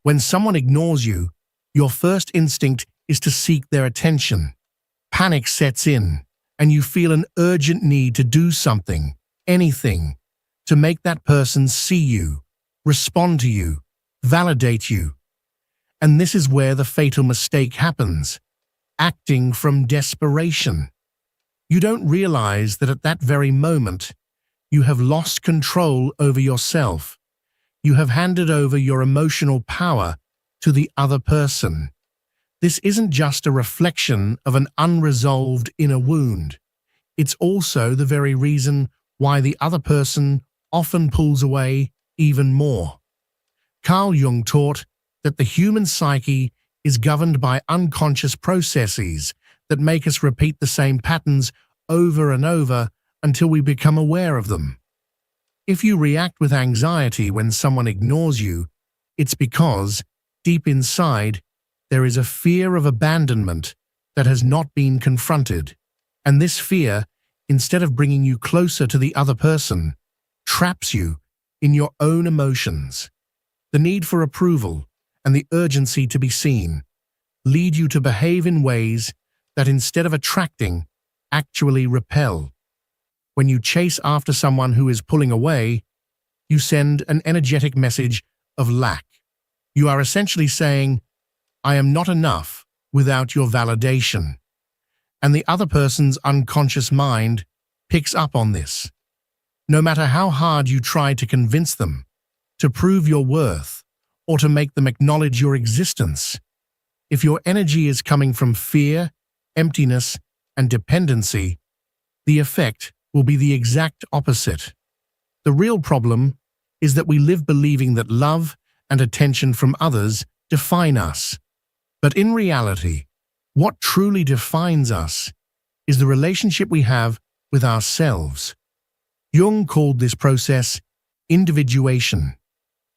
When someone ignores you, your first instinct is to seek their attention. Panic sets in, and you feel an urgent need to do something, anything, to make that person see you, respond to you, validate you. And this is where the fatal mistake happens, acting from desperation. You don't realize that at that very moment, you have lost control over yourself. You have handed over your emotional power to the other person. This isn't just a reflection of an unresolved inner wound. It's also the very reason why the other person often pulls away even more. Carl Jung taught that the human psyche is governed by unconscious processes that make us repeat the same patterns over and over until we become aware of them. If you react with anxiety when someone ignores you, it's because, deep inside, there is a fear of abandonment that has not been confronted. And this fear, instead of bringing you closer to the other person, traps you in your own emotions. The need for approval and the urgency to be seen lead you to behave in ways that, instead of attracting, actually repel. When you chase after someone who is pulling away, you send an energetic message of lack. You are essentially saying, "I am not enough without your validation." And the other person's unconscious mind picks up on this. No matter how hard you try to convince them, to prove your worth, or to make them acknowledge your existence, if your energy is coming from fear, emptiness, and dependency, the effect will be the exact opposite. The real problem is that we live believing that love and attention from others define us. But in reality, what truly defines us is the relationship we have with ourselves. Jung called this process individuation,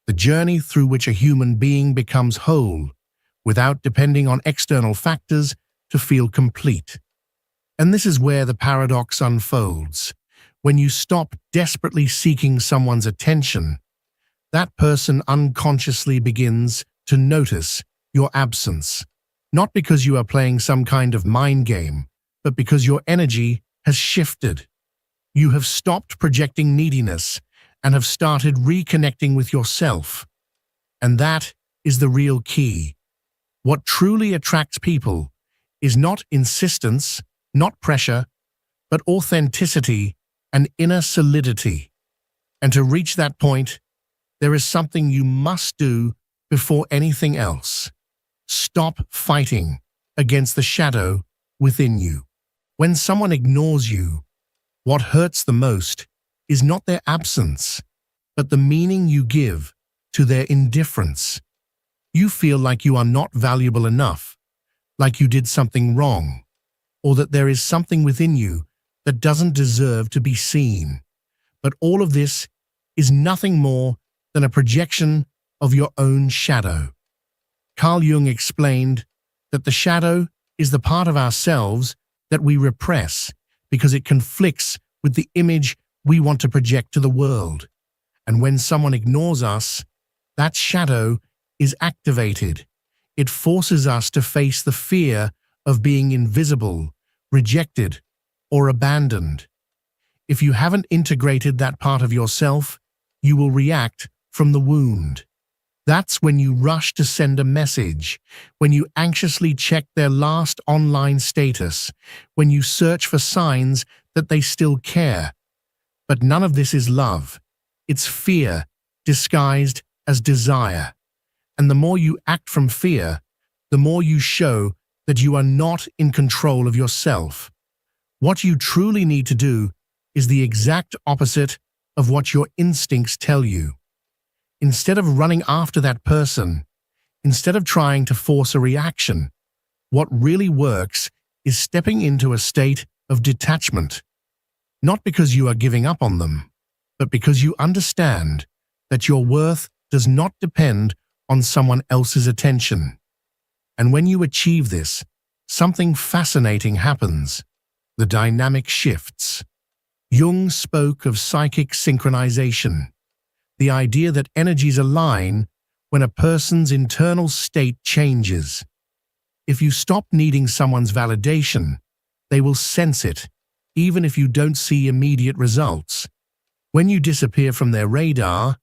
the journey through which a human being becomes whole, without depending on external factors to feel complete. And this is where the paradox unfolds. When you stop desperately seeking someone's attention, that person unconsciously begins to notice your absence, not because you are playing some kind of mind game, but because your energy has shifted. You have stopped projecting neediness and have started reconnecting with yourself. And that is the real key. What truly attracts people is not insistence, not pressure, but authenticity and inner solidity. And to reach that point, there is something you must do before anything else. Stop fighting against the shadow within you. When someone ignores you, what hurts the most is not their absence, but the meaning you give to their indifference. You feel like you are not valuable enough, like you did something wrong, or that there is something within you that doesn't deserve to be seen. But all of this is nothing more than a projection of your own shadow. Carl Jung explained that the shadow is the part of ourselves that we repress because it conflicts with the image we want to project to the world. And when someone ignores us, that shadow is activated. It forces us to face the fear of being invisible, rejected, or abandoned. If you haven't integrated that part of yourself, you will react from the wound. That's when you rush to send a message, when you anxiously check their last online status, when you search for signs that they still care. But none of this is love. It's fear disguised as desire. And the more you act from fear, the more you show that you are not in control of yourself. What you truly need to do is the exact opposite of what your instincts tell you. Instead of running after that person, instead of trying to force a reaction, what really works is stepping into a state of detachment. Not because you are giving up on them, but because you understand that your worth does not depend on someone else's attention. And when you achieve this, something fascinating happens. The dynamic shifts. Jung spoke of psychic synchronization, the idea that energies align when a person's internal state changes. If you stop needing someone's validation, they will sense it, even if you don't see immediate results. When you disappear from their radar,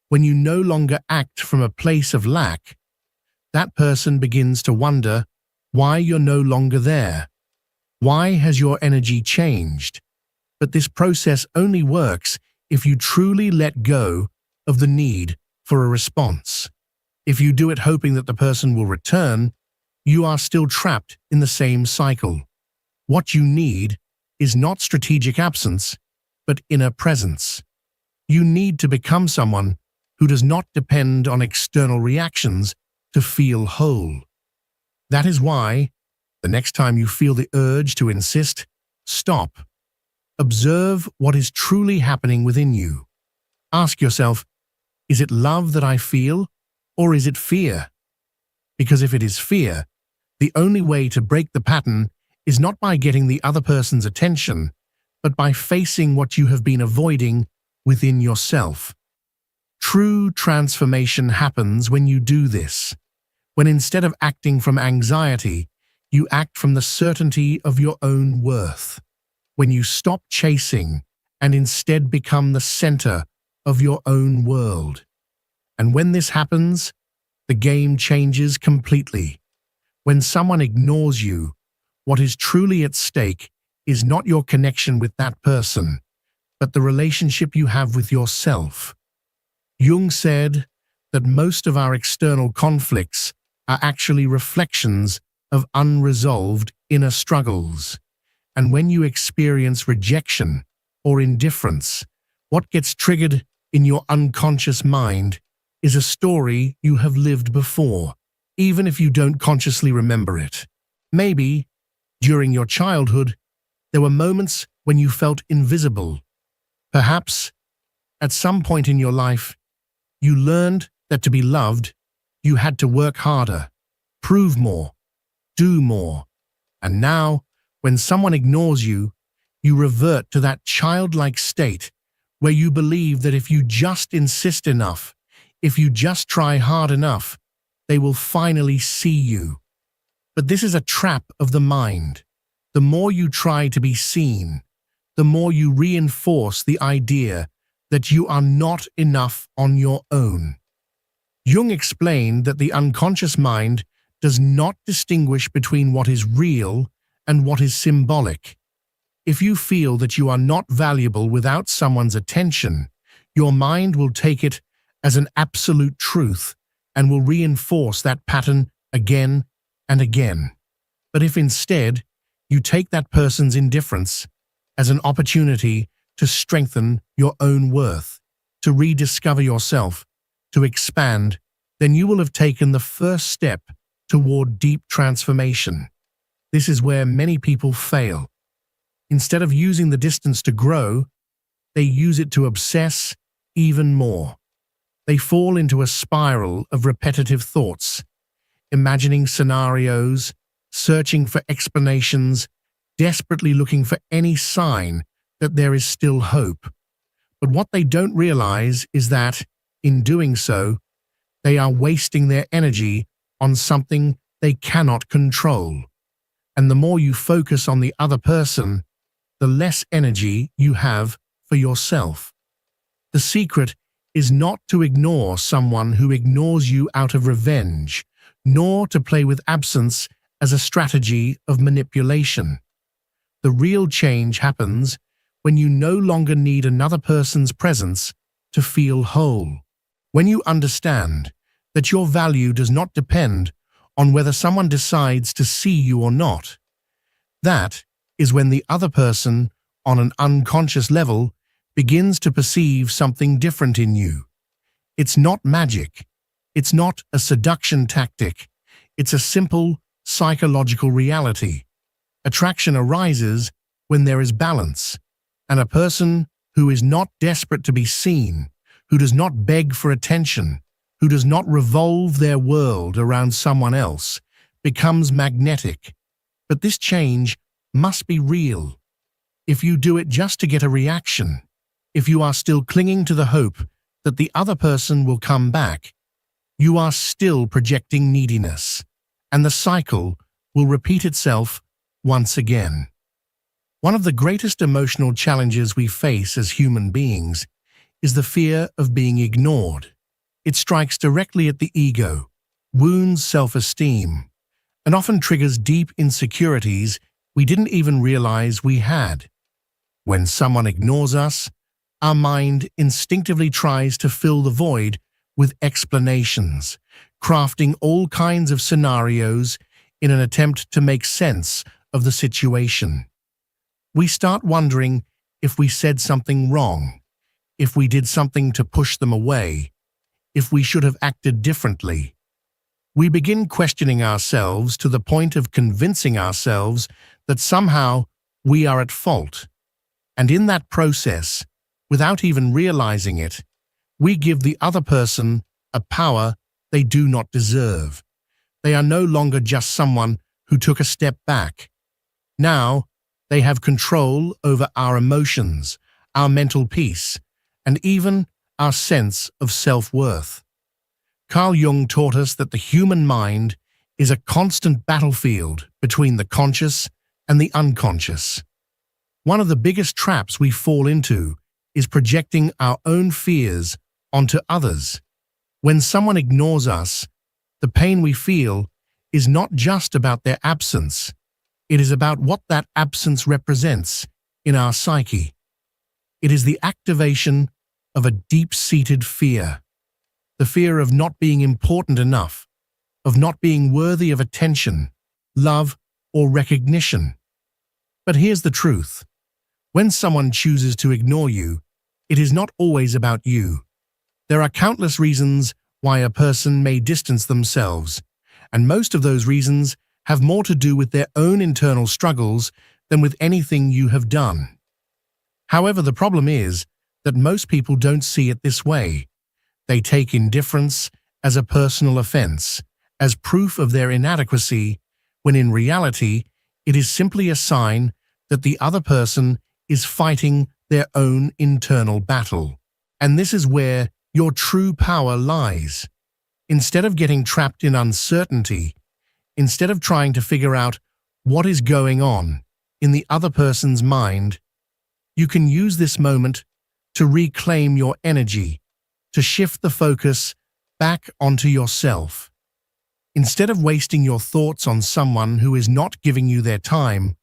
when you no longer act from a place of lack, that person begins to wonder why you're no longer there. Why has your energy changed? But this process only works if you truly let go of the need for a response. If you do it hoping that the person will return, you are still trapped in the same cycle. What you need is not strategic absence, but inner presence. You need to become someone who does not depend on external reactions to feel whole. That is why, the next time you feel the urge to insist, stop. Observe what is truly happening within you. Ask yourself, is it love that I feel, or is it fear? Because if it is fear, the only way to break the pattern is not by getting the other person's attention, but by facing what you have been avoiding within yourself. True transformation happens when you do this, when instead of acting from anxiety, you act from the certainty of your own worth. When you stop chasing and instead become the center of your own world. And when this happens, the game changes completely. When someone ignores you, what is truly at stake is not your connection with that person, but the relationship you have with yourself. Jung said that most of our external conflicts are actually reflections of unresolved inner struggles. And when you experience rejection or indifference, what gets triggered in your unconscious mind is a story you have lived before, even if you don't consciously remember it. Maybe, during your childhood, there were moments when you felt invisible. Perhaps, at some point in your life, you learned that to be loved, you had to work harder, prove more, do more. And now, when someone ignores you, you revert to that childlike state where you believe that if you just insist enough, if you just try hard enough, they will finally see you. But this is a trap of the mind. The more you try to be seen, the more you reinforce the idea that you are not enough on your own. Jung explained that the unconscious mind does not distinguish between what is real and what is symbolic. If you feel that you are not valuable without someone's attention, your mind will take it as an absolute truth and will reinforce that pattern again and again. But if instead you take that person's indifference as an opportunity to strengthen your own worth, to rediscover yourself, to expand, then you will have taken the first step toward deep transformation. This is where many people fail. Instead of using the distance to grow, they use it to obsess even more. They fall into a spiral of repetitive thoughts, imagining scenarios, searching for explanations, desperately looking for any sign that there is still hope. But what they don't realize is that, in doing so, they are wasting their energy on something they cannot control. And the more you focus on the other person, the less energy you have for yourself. The secret is not to ignore someone who ignores you out of revenge, nor to play with absence as a strategy of manipulation. The real change happens when you no longer need another person's presence to feel whole. When you understand that your value does not depend on whether someone decides to see you or not, that is when the other person, on an unconscious level, begins to perceive something different in you. It's not magic. It's not a seduction tactic. It's a simple psychological reality. Attraction arises when there is balance, and a person who is not desperate to be seen, who does not beg for attention, who does not revolve their world around someone else, becomes magnetic. But this change must be real. If you do it just to get a reaction, if you are still clinging to the hope that the other person will come back, you are still projecting neediness, and the cycle will repeat itself once again. One of the greatest emotional challenges we face as human beings is the fear of being ignored. It strikes directly at the ego, wounds self-esteem, and often triggers deep insecurities we didn't even realize we had. When someone ignores us, our mind instinctively tries to fill the void with explanations, crafting all kinds of scenarios in an attempt to make sense of the situation. We start wondering if we said something wrong, if we did something to push them away, if we should have acted differently. We begin questioning ourselves to the point of convincing ourselves that somehow we are at fault. And in that process, without even realizing it, we give the other person a power they do not deserve. They are no longer just someone who took a step back. Now, they have control over our emotions, our mental peace, and even our sense of self-worth. Carl Jung taught us that the human mind is a constant battlefield between the conscious and the unconscious. One of the biggest traps we fall into is projecting our own fears onto others. When someone ignores us, the pain we feel is not just about their absence. It is about what that absence represents in our psyche. It is the activation of a deep-seated fear. The fear of not being important enough, of not being worthy of attention, love, or recognition. But here's the truth. When someone chooses to ignore you, it is not always about you. There are countless reasons why a person may distance themselves, and most of those reasons have more to do with their own internal struggles than with anything you have done. However, the problem is that most people don't see it this way. They take indifference as a personal offense, as proof of their inadequacy, when in reality, it is simply a sign that the other person is fighting their own internal battle. And this is where your true power lies. Instead of getting trapped in uncertainty, instead of trying to figure out what is going on in the other person's mind, you can use this moment to reclaim your energy, to shift the focus back onto yourself. Instead of wasting your thoughts on someone who is not giving you their time,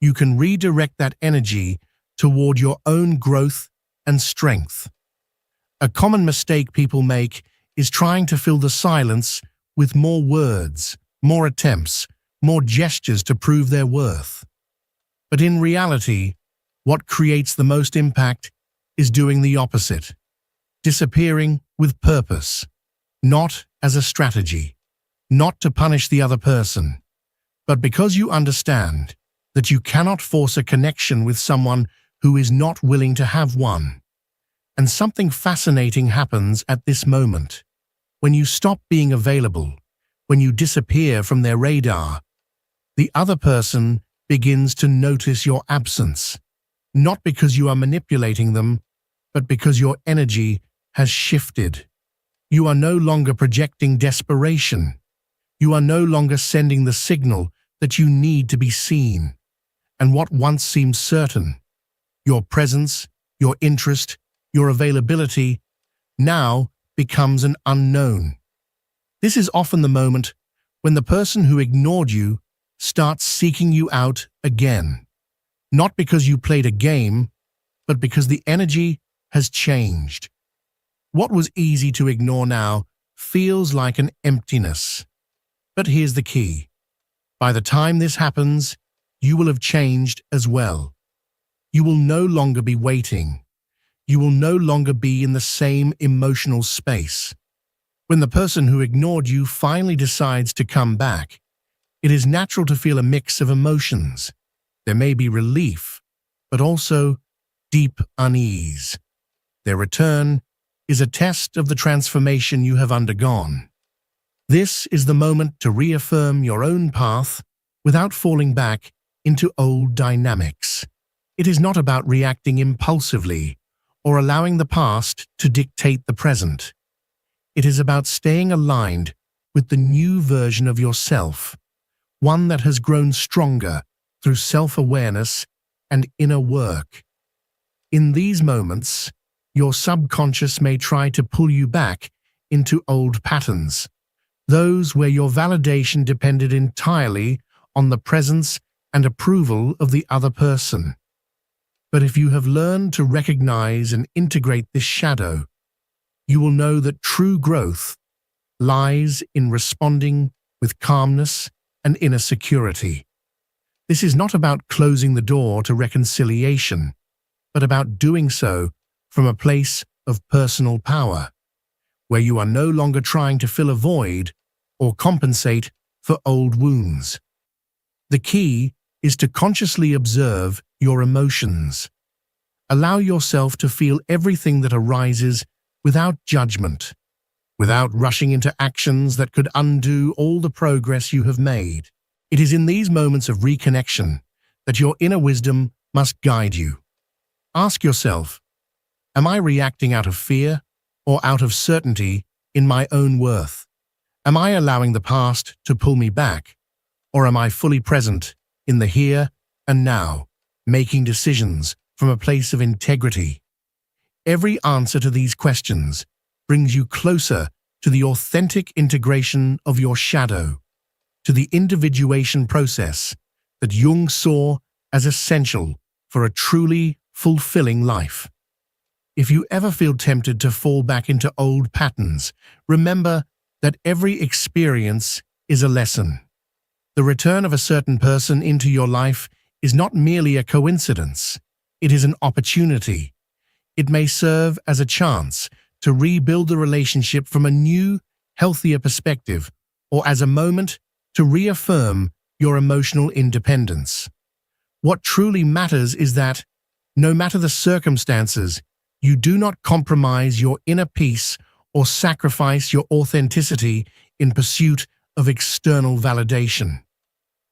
you can redirect that energy toward your own growth and strength. A common mistake people make is trying to fill the silence with more words, more attempts, more gestures to prove their worth. But in reality, what creates the most impact is doing the opposite. Disappearing with purpose, not as a strategy, not to punish the other person, but because you understand that you cannot force a connection with someone who is not willing to have one. And something fascinating happens at this moment. When you stop being available, when you disappear from their radar, the other person begins to notice your absence, not because you are manipulating them, but because your energy has shifted. You are no longer projecting desperation. You are no longer sending the signal that you need to be seen. And what once seemed certain, your presence, your interest, your availability, now becomes an unknown. This is often the moment when the person who ignored you starts seeking you out again. Not because you played a game, but because the energy has changed. What was easy to ignore now feels like an emptiness. But here's the key. By the time this happens, you will have changed as well. You will no longer be waiting. You will no longer be in the same emotional space. When the person who ignored you finally decides to come back, it is natural to feel a mix of emotions. There may be relief, but also deep unease. Their return is a test of the transformation you have undergone. This is the moment to reaffirm your own path without falling back into old dynamics. It is not about reacting impulsively or allowing the past to dictate the present. It is about staying aligned with the new version of yourself, one that has grown stronger through self-awareness and inner work. In these moments, your subconscious may try to pull you back into old patterns, those where your validation depended entirely on the presence and approval of the other person. But if you have learned to recognize and integrate this shadow, you will know that true growth lies in responding with calmness and inner security. This is not about closing the door to reconciliation, but about doing so from a place of personal power, where you are no longer trying to fill a void or compensate for old wounds. The key is to consciously observe your emotions. Allow yourself to feel everything that arises without judgment, without rushing into actions that could undo all the progress you have made. It is in these moments of reconnection that your inner wisdom must guide you. Ask yourself, am I reacting out of fear or out of certainty in my own worth? Am I allowing the past to pull me back, or am I fully present in the here and now, making decisions from a place of integrity? Every answer to these questions brings you closer to the authentic integration of your shadow, to the individuation process that Jung saw as essential for a truly fulfilling life. If you ever feel tempted to fall back into old patterns, remember that every experience is a lesson. The return of a certain person into your life is not merely a coincidence. It is an opportunity. It may serve as a chance to rebuild the relationship from a new, healthier perspective, or as a moment to reaffirm your emotional independence. What truly matters is that, no matter the circumstances, you do not compromise your inner peace or sacrifice your authenticity in pursuit of external validation.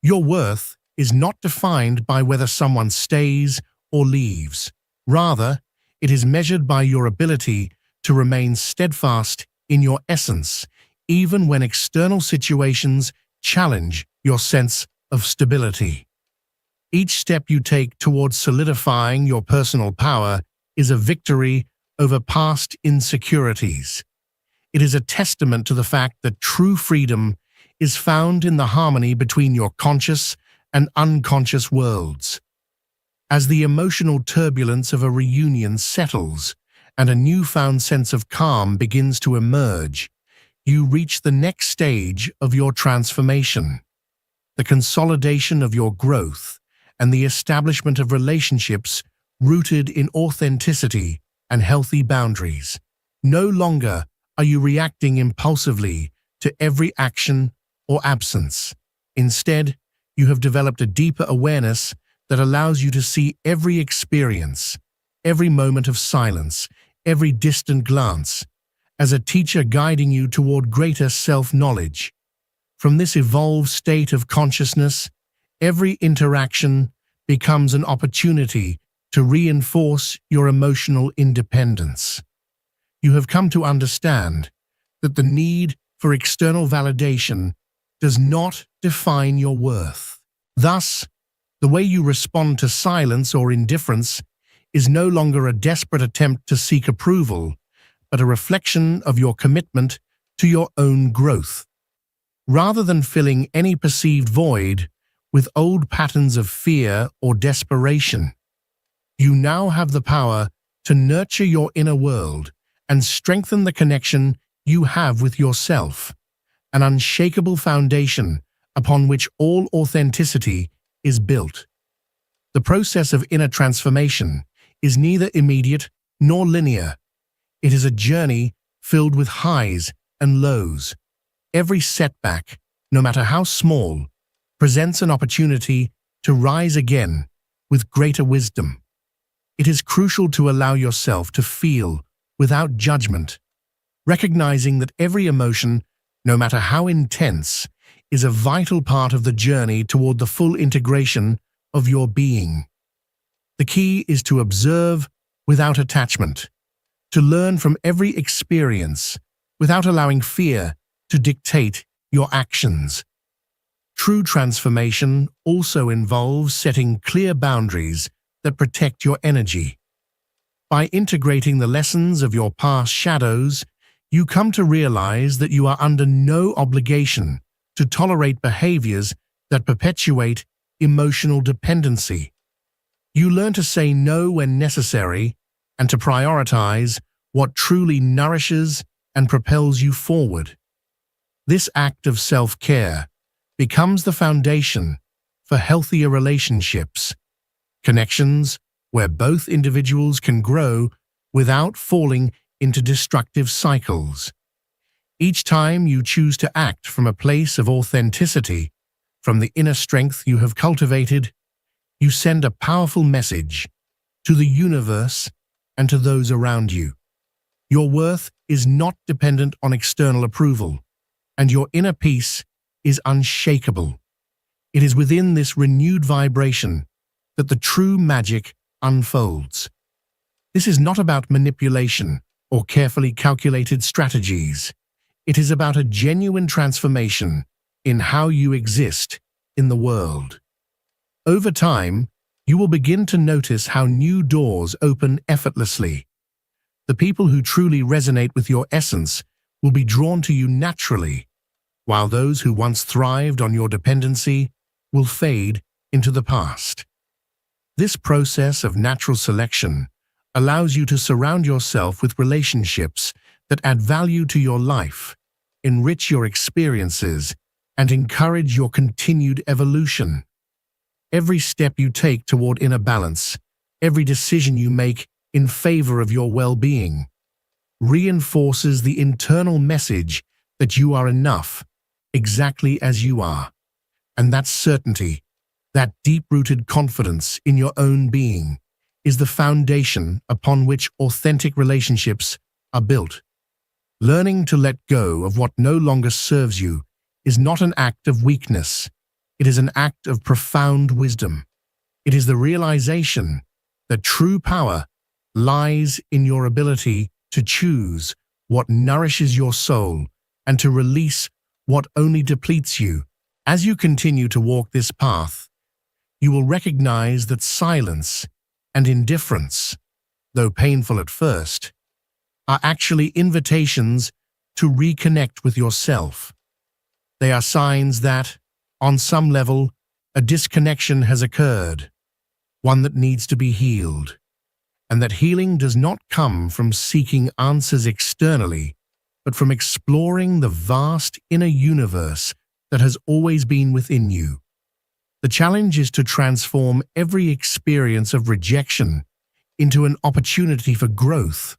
Your worth is not defined by whether someone stays or leaves. Rather, it is measured by your ability to remain steadfast in your essence, even when external situations challenge your sense of stability. Each step you take towards solidifying your personal power is a victory over past insecurities. It is a testament to the fact that true freedom is found in the harmony between your conscious and unconscious worlds. As the emotional turbulence of a reunion settles and a newfound sense of calm begins to emerge, you reach the next stage of your transformation, the consolidation of your growth and the establishment of relationships rooted in authenticity and healthy boundaries. No longer are you reacting impulsively to every action or absence. Instead, you have developed a deeper awareness that allows you to see every experience, every moment of silence, every distant glance, as a teacher guiding you toward greater self-knowledge. From this evolved state of consciousness, every interaction becomes an opportunity to reinforce your emotional independence. You have come to understand that the need for external validation does not define your worth. Thus, the way you respond to silence or indifference is no longer a desperate attempt to seek approval, but a reflection of your commitment to your own growth. Rather than filling any perceived void with old patterns of fear or desperation, you now have the power to nurture your inner world and strengthen the connection you have with yourself, an unshakable foundation upon which all authenticity is built. The process of inner transformation is neither immediate nor linear. It is a journey filled with highs and lows. Every setback, no matter how small, presents an opportunity to rise again with greater wisdom. It is crucial to allow yourself to feel without judgment, recognizing that every emotion, no matter how intense, is a vital part of the journey toward the full integration of your being. The key is to observe without attachment, to learn from every experience, without allowing fear to dictate your actions. True transformation also involves setting clear boundaries that protect your energy. By integrating the lessons of your past shadows, you come to realize that you are under no obligation to tolerate behaviors that perpetuate emotional dependency. You learn to say no when necessary and to prioritize what truly nourishes and propels you forward. This act of self-care becomes the foundation for healthier relationships, connections where both individuals can grow without falling into destructive cycles. Each time you choose to act from a place of authenticity, from the inner strength you have cultivated, you send a powerful message to the universe and to those around you. Your worth is not dependent on external approval, and your inner peace is unshakable. It is within this renewed vibration that the true magic unfolds. This is not about manipulation or carefully calculated strategies. It is about a genuine transformation in how you exist in the world. Over time, you will begin to notice how new doors open effortlessly. The people who truly resonate with your essence will be drawn to you naturally, while those who once thrived on your dependency will fade into the past. This process of natural selection allows you to surround yourself with relationships that add value to your life, enrich your experiences, and encourage your continued evolution. Every step you take toward inner balance, every decision you make in favor of your well-being, reinforces the internal message that you are enough, exactly as you are. And that certainty, that deep-rooted confidence in your own being, is the foundation upon which authentic relationships are built. Learning to let go of what no longer serves you is not an act of weakness. It is an act of profound wisdom. It is the realization that true power lies in your ability to choose what nourishes your soul and to release what only depletes you. As you continue to walk this path, you will recognize that silence and indifference, though painful at first, are actually invitations to reconnect with yourself. They are signs that, on some level, a disconnection has occurred, one that needs to be healed, and that healing does not come from seeking answers externally, but from exploring the vast inner universe that has always been within you. The challenge is to transform every experience of rejection into an opportunity for growth,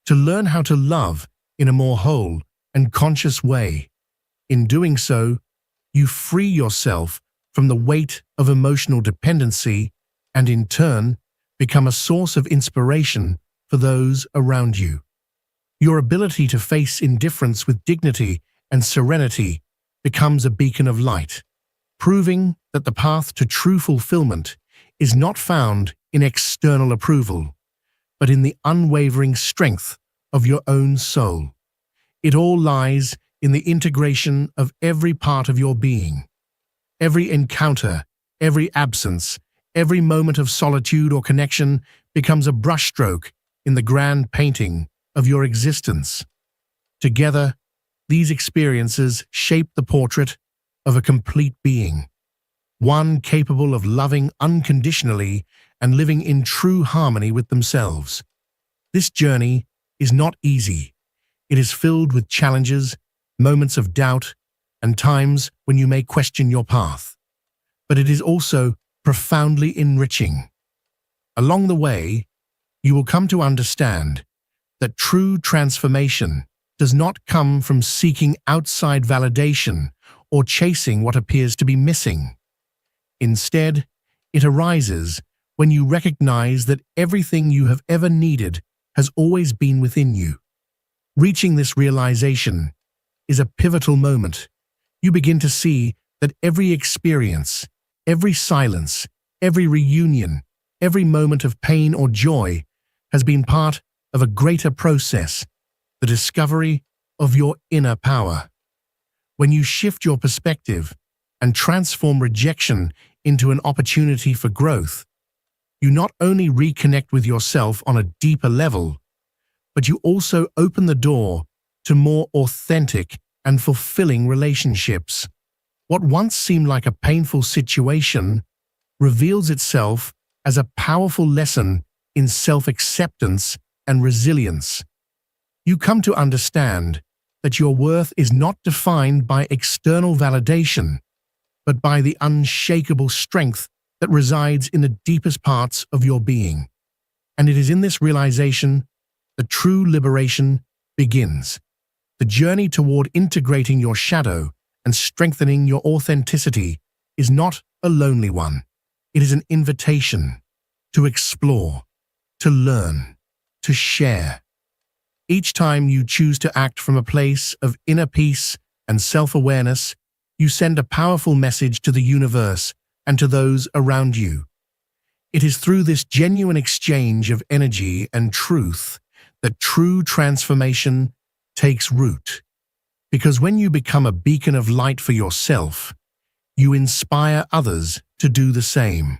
to learn how to love in a more whole and conscious way. In doing so, you free yourself from the weight of emotional dependency and, in turn, become a source of inspiration for those around you. Your ability to face indifference with dignity and serenity becomes a beacon of light, proving that the path to true fulfillment is not found in external approval, but in the unwavering strength of your own soul. It all lies in the integration of every part of your being. Every encounter, every absence, every moment of solitude or connection becomes a brushstroke in the grand painting of your existence. Together, these experiences shape the portrait of a complete being, one capable of loving unconditionally and living in true harmony with themselves. This journey is not easy. It is filled with challenges, moments of doubt, and times when you may question your path. But it is also profoundly enriching. Along the way, you will come to understand that true transformation does not come from seeking outside validation or chasing what appears to be missing. Instead, it arises when you recognize that everything you have ever needed has always been within you. Reaching this realization is a pivotal moment. You begin to see that every experience, every silence, every reunion, every moment of pain or joy has been part of a greater process, the discovery of your inner power. When you shift your perspective and transform rejection into an opportunity for growth, you not only reconnect with yourself on a deeper level, but you also open the door to more authentic and fulfilling relationships. What once seemed like a painful situation reveals itself as a powerful lesson in self-acceptance and resilience. You come to understand that your worth is not defined by external validation, but by the unshakable strength that resides in the deepest parts of your being. And it is in this realization that true liberation begins. The journey toward integrating your shadow and strengthening your authenticity is not a lonely one. It is an invitation to explore, to learn, to share. Each time you choose to act from a place of inner peace and self-awareness, you send a powerful message to the universe and to those around you. It is through this genuine exchange of energy and truth that true transformation takes root. Because when you become a beacon of light for yourself, you inspire others to do the same.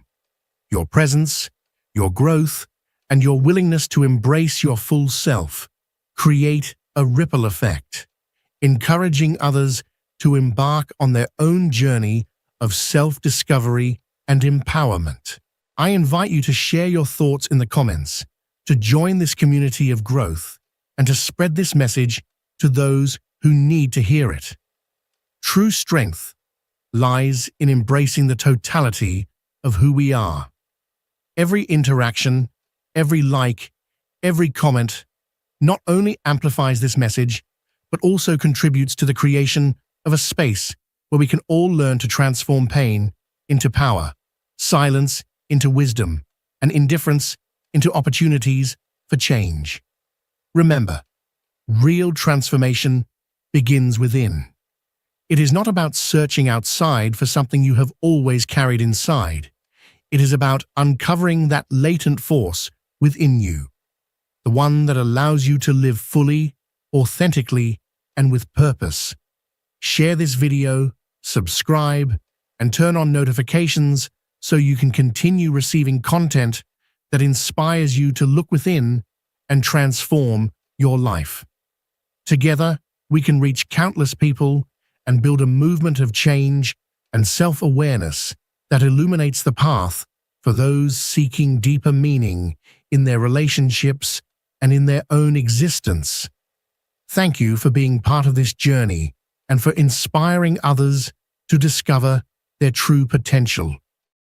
Your presence, your growth, and your willingness to embrace your full self create a ripple effect, encouraging others to embark on their own journey of self-discovery and empowerment. I invite you to share your thoughts in the comments, to join this community of growth, and to spread this message to those who need to hear it. True strength lies in embracing the totality of who we are. Every interaction, every like, every comment not only amplifies this message, but also contributes to the creation of a space where we can all learn to transform pain into power, silence into wisdom, and indifference into opportunities for change. Remember, real transformation begins within. It is not about searching outside for something you have always carried inside. It is about uncovering that latent force within you, the one that allows you to live fully, authentically, and with purpose. Share this video, subscribe, and turn on notifications so you can continue receiving content that inspires you to look within and transform your life. Together, we can reach countless people and build a movement of change and self-awareness that illuminates the path for those seeking deeper meaning in their relationships and in their own existence. Thank you for being part of this journey and for inspiring others to discover their true potential.